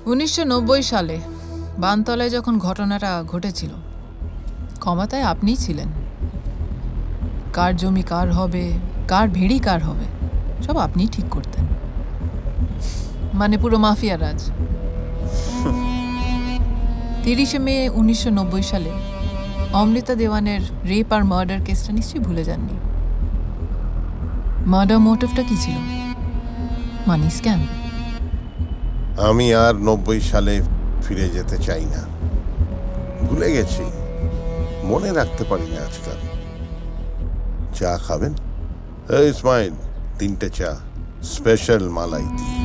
1990 সালে বানতলায় যখন ঘটনাটা ঘটেছিল ক্ষমতায় আপনিই ছিলেন। কার জমি কার হবে, কার ভেড়ি কার হবে, সব আপনিই ঠিক করতেন। মানে পুরো মাফিয়া রাজ। 30শে মে 1990 সালে অমৃতা দেওয়ানের রেপ আর মার্ডার কেসটা নিশ্চয়ই ভুলে যাননি। মার্ডার মোটিভটা কি ছিল? মানি স্ক্যাম। আমি আর 90 সালে ফিরে যেতে চাই না। ভুলে গেছি, মনে রাখতে পারি না আজকাল। চা খাবেন? এই ইসমাইল, 3টে চা, স্পেশাল মালাই দিয়ে।